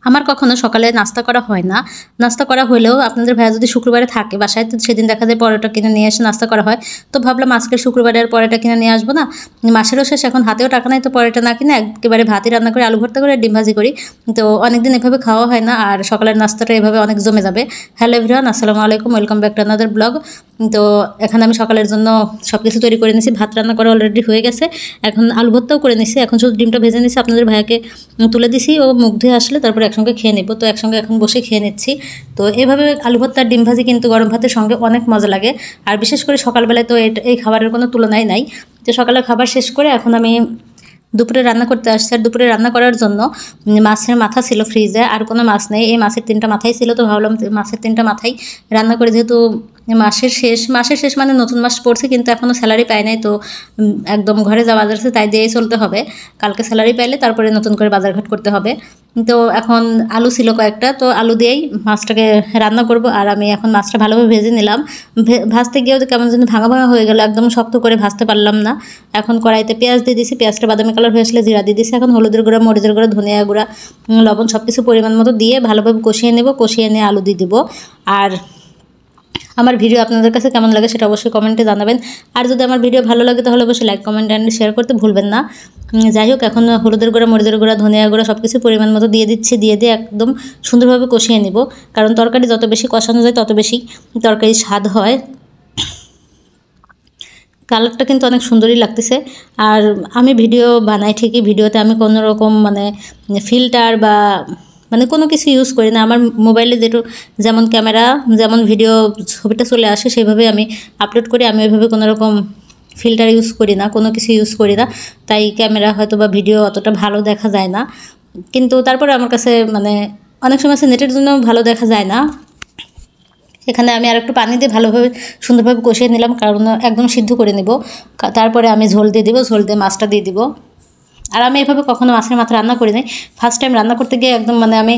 আমার কখনো সকালে নাস্তা করা হয় না। নাস্তা করা হলেও আপনাদের ভাইয়া যদি শুক্রবারে থাকে বাসায়, তো সেদিন দেখা যায় পরোটা কিনে নিয়ে এসে নাস্তা করা হয়। তো ভাবলাম আজকের শুক্রবারে আর পরোটা কিনে নিয়ে আসবো না, মাসেরও শেষ, এখন হাতেও টাকা নাই, তো পরোটা না কিনে একেবারে ভাতই রান্না করে আলু ভর্তা করে ডিম ভাজি করি। তো অনেকদিন এভাবে খাওয়া হয় না, আর সকালের নাস্তাটা এভাবে অনেক জমে যাবে। হ্যালো এভরিওয়ান, আসসালামু আলাইকুম, welcome back to another blog. তো এখানে আমি সকালের জন্য সব কিছু তৈরি করে নিয়েছি। ভাত রান্না করা অলরেডি হয়ে গেছে, এখন আলু ভর্তাও করে নিয়েছি। এখন শুধু ডিমটা ভেজে নিয়েছি, আপনাদের ভাইয়াকে তুলে দিছি, ও মুখ ধুয়ে আসলে তারপর একসঙ্গে খেয়ে নেবো। তো একসঙ্গে এখন বসে খেয়ে নিচ্ছি। তো এভাবে আলু ভর্তার ডিম ভাজি কিন্তু গরম ভাতের সঙ্গে অনেক মজা লাগে, আর বিশেষ করে সকালবেলায় তো এই খাবারের কোনো তুলনাই নাই। তো সকালের খাবার শেষ করে এখন আমি দুপুরে রান্না করতে আসছি। আর দুপুরে রান্না করার জন্য মাছের মাথা ছিল ফ্রিজে, আর কোনো মাছ নেই, এই মাছের 3টা মাথাই ছিল। তো ভাবলাম মাছের 3টা মাথাই রান্না করে, যেহেতু মাসের শেষ মানে নতুন মাস পড়ছে, কিন্তু এখনও স্যালারি পাই নাই। তো একদম ঘরে যা বাজার আছে তাই দিয়েই চলতে হবে। কালকে স্যালারি পাইলে তারপরে নতুন করে বাজারঘাট করতে হবে। তো এখন আলু ছিল কয়েকটা, তো আলু দিয়েই মাছটাকে রান্না করব। আর আমি এখন মাছটা ভালোভাবে ভেজে নিলাম। ভাজতে গিয়েও তো কেমন যেন ভাঙা ভাঙা হয়ে গেল, একদম শক্ত করে ভাজতে পারলাম না। এখন কড়াইতে পেঁয়াজ দিয়ে দিছি, পেঁয়াজটা বাদামি কালার হয়ে আসলে জিরা দিয়ে দিছি। এখন হলুদের গুঁড়া, মরিচের গুঁড়া, ধনিয়া গুঁড়া, লবণ সব কিছু পরিমাণ মতো দিয়ে ভালোভাবে কষিয়ে নেব। কষিয়ে নিয়ে আলু দিয়ে দিব। আর আমার ভিডিও আপনাদের কাছে কেমন লাগে সেটা অবশ্যই কমেন্টে জানাবেন। আর যদি আমার ভিডিও ভালো লাগে তাহলে অবশ্যই লাইক, কমেন্ট অ্যান্ড শেয়ার করতে ভুলবেন না। যাই হোক, এখন হলুদের গুঁড়া, মরিচের গুঁড়া, ধনিয়া গুঁড়া সব কিছু পরিমাণ মতো দিয়ে দিচ্ছি। দিয়ে একদম সুন্দরভাবে কষিয়ে নেব, কারণ তরকারি যত বেশি কষানো যায় তত বেশি তরকারি স্বাদ হয়। কালারটা কিন্তু অনেক সুন্দরই লাগতেছে। আর আমি ভিডিও বানাই ঠিকই, ভিডিওতে আমি কোনো রকম মানে ফিল্টার বা মানে কোনো কিছু ইউজ করি না। আমার মোবাইলে যেমন ক্যামেরা, যেমন ভিডিও ছবিটা চলে আসে সেভাবে আমি আপলোড করি। আমি ওইভাবে কোনো রকম ফিল্টার ইউজ করি না, কোনো কিছু ইউজ করি না। তাই ক্যামেরা হয়তো বা ভিডিও অতটা ভালো দেখা যায় না, কিন্তু তারপরে আমার কাছে মানে অনেক সময় নেটের জন্য ভালো দেখা যায় না। এখানে আমি আর একটু পানি দিয়ে ভালোভাবে সুন্দরভাবে কষিয়ে নিলাম, কারণ একদম সিদ্ধ করে নেব। তারপরে আমি ঝোল দিয়ে দিব, ঝোল দিয়ে মাছটা দিয়ে দিব। আর আমি এভাবে কখনো মাছের মাথা রান্না করি নাই। ফার্স্ট টাইম রান্না করতে গিয়ে একদম মানে আমি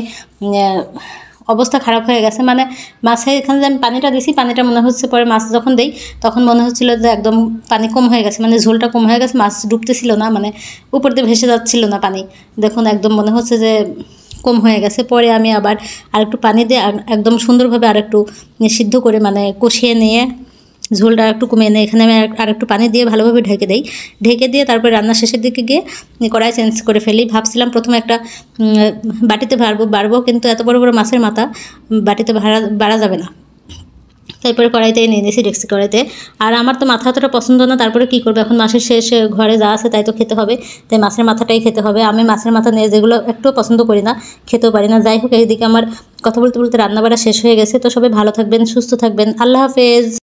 অবস্থা খারাপ হয়ে গেছে। মানে মাছের এখানে যে আমি পানিটা দিছি, পানিটা মনে হচ্ছে পরে মাছ যখন দেই তখন মনে হচ্ছিলো যে একদম পানি কম হয়ে গেছে, মানে ঝোলটা কম হয়ে গেছে, মাছ ডুবতেছিল না, মানে উপর দিয়ে ভেসে যাচ্ছিল না পানি। দেখুন একদম মনে হচ্ছে যে কম হয়ে গেছে। পরে আমি আবার আরেকটু পানি দিয়ে একদম সুন্দরভাবে আরেকটু সিদ্ধ করে মানে কষিয়ে নিয়ে ঝোলটা একটু কমিয়ে নিয়ে এখানে আমি আরেকটু পানি দিয়ে ভালোভাবে ঢেকে দিয়ে তারপরে রান্নার শেষের দিকে গিয়ে কড়াই চেঞ্জ করে ফেলি। ভাবছিলাম প্রথমে একটা বাটিতে বাড়বো, কিন্তু এত বড় বড় মাছের মাথা বাটিতে বাড়া যাবে না। তারপরে কড়াইতেই নিয়ে নিয়েছি, ডেক্সি কড়াইতে। আর আমার তো মাথা অতটা পছন্দ না, তারপরে কী করবো, এখন মাসের শেষে ঘরে যা আছে তাই তো খেতে হবে, তাই মাছের মাথাটাই খেতে হবে। আমি মাছের মাথা নিয়ে যেগুলো একটুও পছন্দ করি না, খেতেও পারি না। যাই হোক, এইদিকে আমার কথা বলতে বলতে রান্নাবাড়া শেষ হয়ে গেছে। তো সবাই ভালো থাকবেন, সুস্থ থাকবেন, আল্লাহ হাফেজ।